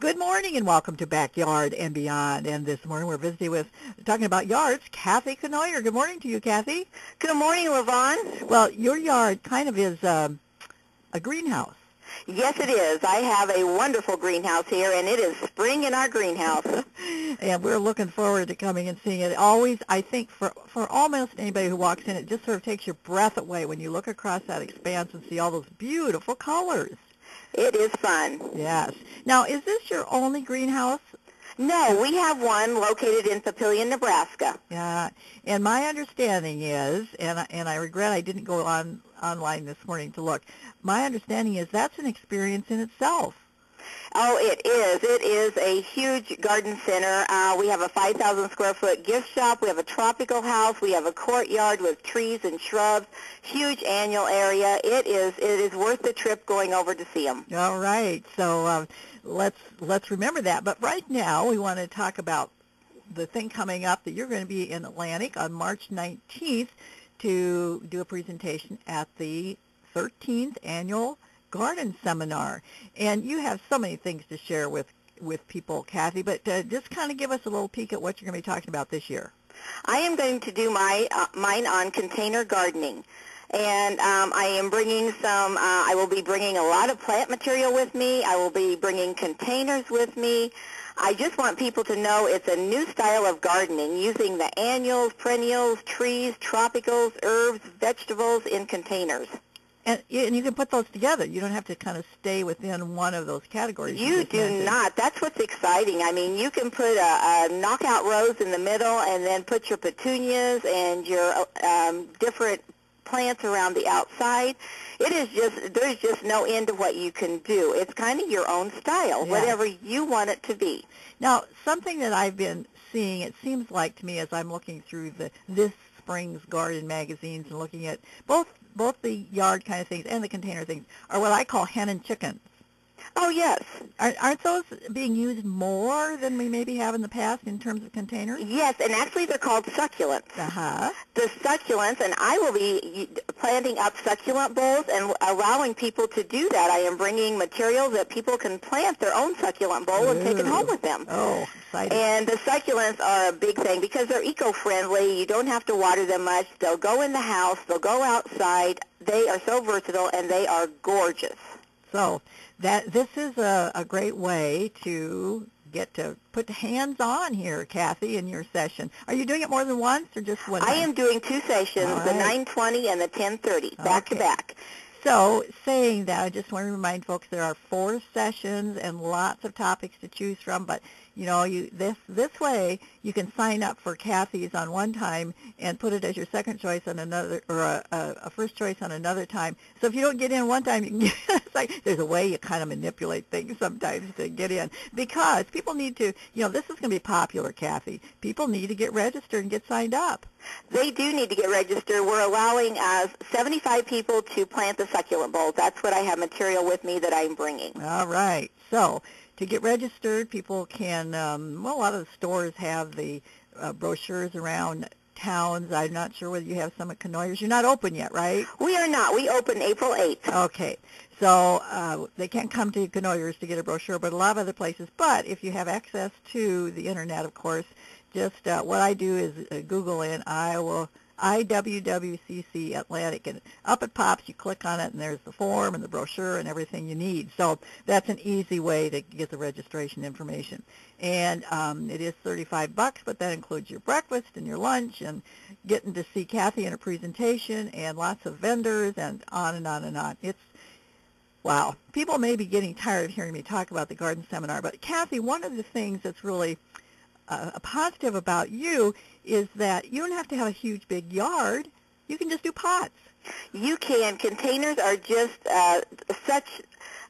Good morning and welcome to Backyard and Beyond. And this morning we're talking about yards, Kathy Canoyer. Good morning to you, Kathy. Good morning, Lavon. Well, your yard kind of is a greenhouse. Yes, it is. I have a wonderful greenhouse here, and it is spring in our greenhouse. And we're looking forward to coming and seeing it. Always, I think, for almost anybody who walks in, it just sort of takes your breath away when you look across that expanse and see all those beautiful colors. It is fun. Yes. Now, is this your only greenhouse? No, we have one located in Papillion, Nebraska. Yeah, and my understanding is, and I regret I didn't go online this morning to look, my understanding is that's an experience in itself. Oh, it is. It is a huge garden center. We have a 5,000 square foot gift shop. We have a tropical house. We have a courtyard with trees and shrubs. Huge annual area. It is worth the trip going over to see them. All right. So let's remember that. But right now we want to talk about the thing coming up that you're going to be in Atlantic on March 19th to do a presentation at the 13th annual garden seminar. And you have so many things to share with people, Kathy, but just kind of give us a little peek at what you're going to be talking about this year. I am going to do mine on container gardening. And I am bringing I will be bringing a lot of plant material with me. I will be bringing containers with me. I just want people to know it's a new style of gardening using the annuals, perennials, trees, tropicals, herbs, vegetables in containers. And you can put those together. You don't have to kind of stay within one of those categories. You do not. That's what's exciting. I mean, you can put a knockout rose in the middle and then put your petunias and your different plants around the outside. There's just no end to what you can do. It's kind of your own style, whatever you want it to be. Now, something that I've been seeing, it seems like to me as I'm looking through this spring's garden magazines and looking at both the yard kind of things and the container things, are what I call hen and chickens. Oh, yes. Aren't those being used more than we maybe have in the past in terms of containers? Yes, and actually they're called succulents. Uh-huh. The succulents, and I will be planting up succulent bowls and allowing people to do that. I am bringing materials that people can plant their own succulent bowl and take it home with them. Oh, exciting. And the succulents are a big thing because they're eco-friendly. You don't have to water them much. They'll go in the house. They'll go outside. They are so versatile, and they are gorgeous. So this is a great way to get to put hands on here, Kathy, in your session. Are you doing it more than once or just one time? I am doing two sessions, the 9:20 and the 10:30, back to back. So saying that, I just want to remind folks there are 4 sessions and lots of topics to choose from, but this way you can sign up for Kathy's on one time and put it as your second choice on another, or a first choice on another time. So if you don't get in one time, you can it's like there's a way you kind of manipulate things sometimes to get in, because people need to, this is going to be popular, Kathy. People need to get registered and get signed up. They do need to get registered. We're allowing 75 people to plant the succulent bowls. That's what I have material with me that I'm bringing. All right. So to get registered, people can, a lot of the stores have the brochures around towns. I'm not sure whether you have some at Canoyer's. You're not open yet, right? We are not. We open April 8th. Okay. So they can't come to Canoyer's to get a brochure, but a lot of other places. But if you have access to the Internet, of course, just what I do is Google in IWWCC Atlantic, and up it pops. You click on it, and there's the form and the brochure and everything you need. So that's an easy way to get the registration information. And it is $35, but that includes your breakfast and your lunch and getting to see Kathy in a presentation and lots of vendors and on and on and on. It's wow. People may be getting tired of hearing me talk about the garden seminar, but Kathy, one of the things that's really a positive about you is that you don't have to have a huge big yard. You can just do pots. You can. Containers are just such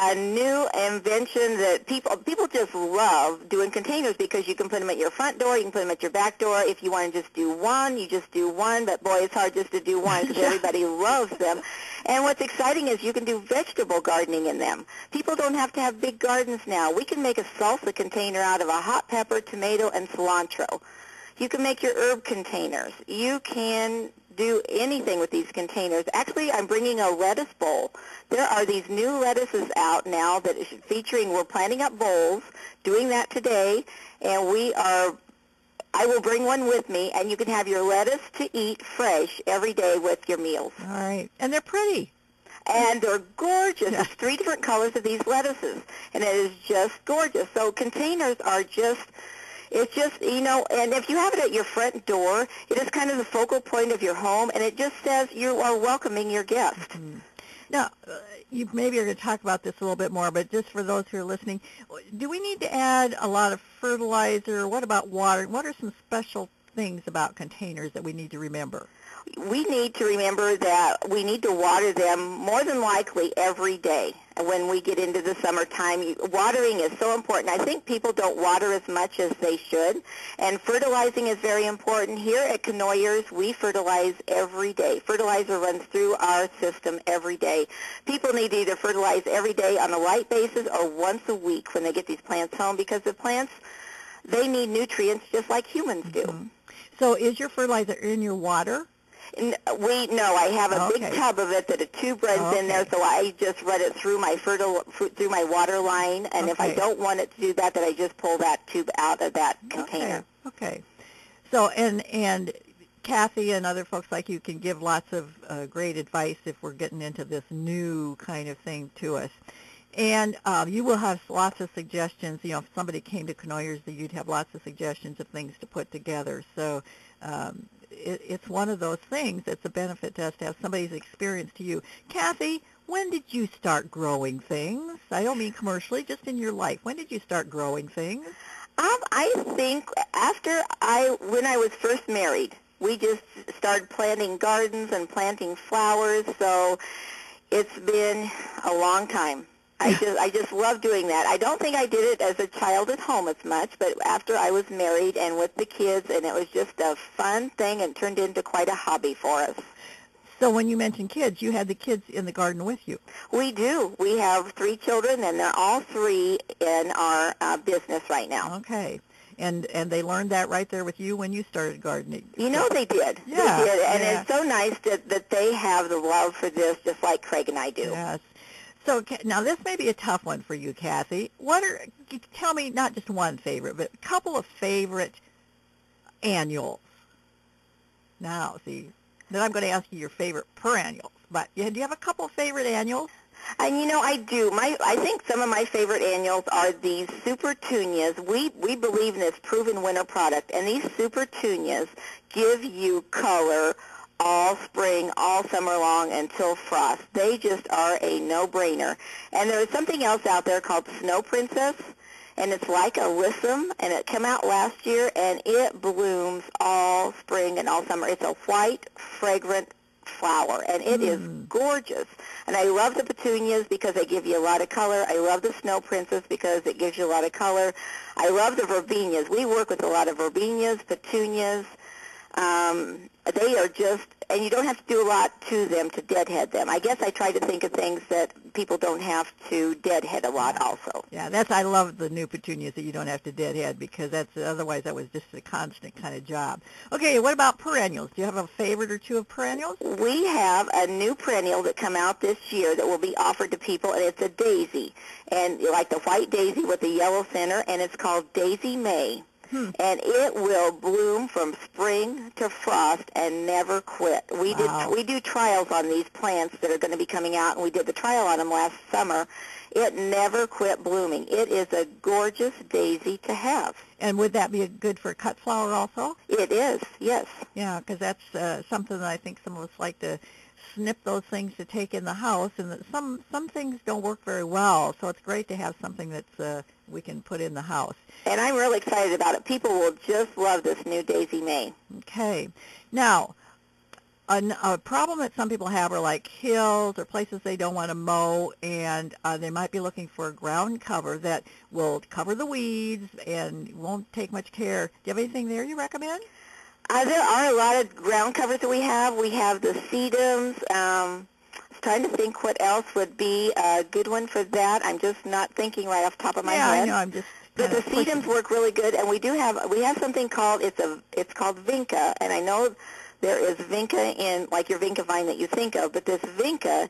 a new invention that people just love doing containers, because you can put them at your front door, you can put them at your back door. If you want to just do one, you just do one, but boy, it's hard just to do one because everybody loves them. And what's exciting is you can do vegetable gardening in them. People don't have to have big gardens now. We can make a salsa container out of a hot pepper, tomato, and cilantro. You can make your herb containers. You can do anything with these containers. Actually, I'm bringing a lettuce bowl. There are these new lettuces out now that is featuring, we're planting up bowls, doing that today, and I will bring one with me, and you can have your lettuce to eat fresh every day with your meals. All right. And they're pretty. And they're gorgeous. Yeah. There's 3 different colors of these lettuces, and it is just gorgeous. So containers are just, it's just, you know, and if you have it at your front door, it is kind of the focal point of your home, and it just says you are welcoming your guest. Mm-hmm. Now, you maybe are going to talk about this a little bit more, but just for those who are listening, do we need to add a lot of fertilizer? What about water? What are some special things about containers that we need to remember? We need to remember that we need to water them more than likely every day. When we get into the summertime, watering is so important. I think people don't water as much as they should, and fertilizing is very important. Here at Canoyers, we fertilize every day. Fertilizer runs through our system every day. People need to either fertilize every day on a light basis or once a week when they get these plants home, because the plants, they need nutrients just like humans do. Mm-hmm. So is your fertilizer in your water? I have a big tub of it that a tube runs in there, so I just run it through through my water line, and if I don't want it to do that, then I just pull that tube out of that container. Okay. So and Kathy and other folks like you can give lots of great advice if we're getting into this new kind of thing to us. And you will have lots of suggestions. You know, if somebody came to Canoyers, you'd have lots of suggestions of things to put together. So it's one of those things that's a benefit to us to have somebody's experience to you. Kathy, when did you start growing things? I don't mean commercially, just in your life. When did you start growing things? I think when I was first married, we just started planting gardens and planting flowers. So it's been a long time. I just love doing that. I don't think I did it as a child at home as much, but after I was married and with the kids, and it was just a fun thing and turned into quite a hobby for us. So when you mentioned kids, you had the kids in the garden with you. We do. We have 3 children, and they're all 3 in our business right now. Okay. And they learned that right there with you when you started gardening. You know they did. Yeah. They did. And it's so nice that they have the love for this just like Craig and I do. Yes. So now this may be a tough one for you, Kathy. Tell me not just one favorite, but a couple of favorite annuals. Now, see, then I'm going to ask you your favorite perennials. But do you have a couple of favorite annuals? And I do. I think some of my favorite annuals are these super petunias. We believe in this proven winter product, and these super petunias give you color all spring, all summer long until frost. They just are a no-brainer. And there is something else out there called Snow Princess, and it's like a lissome, and it came out last year, and it blooms all spring and all summer. It's a white, fragrant flower, and it is gorgeous. And I love the petunias because they give you a lot of color. I love the Snow Princess because it gives you a lot of color. I love the verbenias. We work with a lot of verbenias, petunias. They are just, and you don't have to do a lot to them to deadhead them. I guess I try to think of things that people don't have to deadhead a lot also. Yeah, I love the new petunias that you don't have to deadhead, because otherwise that was just a constant kind of job. Okay, what about perennials? Do you have a favorite or two of perennials? We have a new perennial that come out this year that will be offered to people, and it's a daisy, and like the white daisy with the yellow center, and it's called Daisy May. And it will bloom from spring to frost and never quit. We do trials on these plants that are going to be coming out, and we did the trial on them last summer. It never quit blooming. It is a gorgeous daisy to have. And would that be good for cut flower also? It is, yes. Yeah, because that's something that I think some of us like to snip those things to take in the house, and that some things don't work very well, so it's great to have something that's we can put in the house. And I'm really excited about it. People will just love this new Daisy May. Okay. Now, a problem that some people have are like hills or places they don't want to mow, and they might be looking for a ground cover that will cover the weeds and won't take much care. Do you have anything there you recommend? There are a lot of ground covers that we have. We have the sedums. I was trying to think what else would be a good one for that. I'm just not thinking right off the top of my head. Yeah, I know. I'm just. But the sedums work really good, and we have something called it's called vinca, and I know there is vinca in, like your vinca vine that you think of, but this vinca,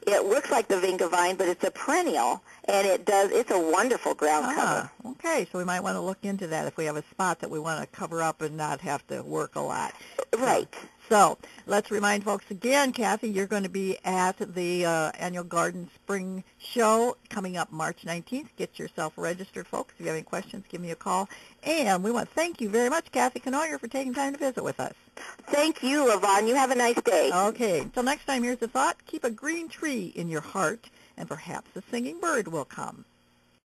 it looks like the vinca vine, but it's a perennial, and it's a wonderful ground cover. Okay, so we might want to look into that if we have a spot that we want to cover up and not have to work a lot. Right. So let's remind folks again, Kathy, you're going to be at the annual Garden Spring Show coming up March 19th. Get yourself registered, folks. If you have any questions, give me a call. And we want to thank you very much, Kathy Canoyer, for taking time to visit with us. Thank you, Lavon. You have a nice day. Okay. Until next time, here's a thought. Keep a green tree in your heart, and perhaps a singing bird will come.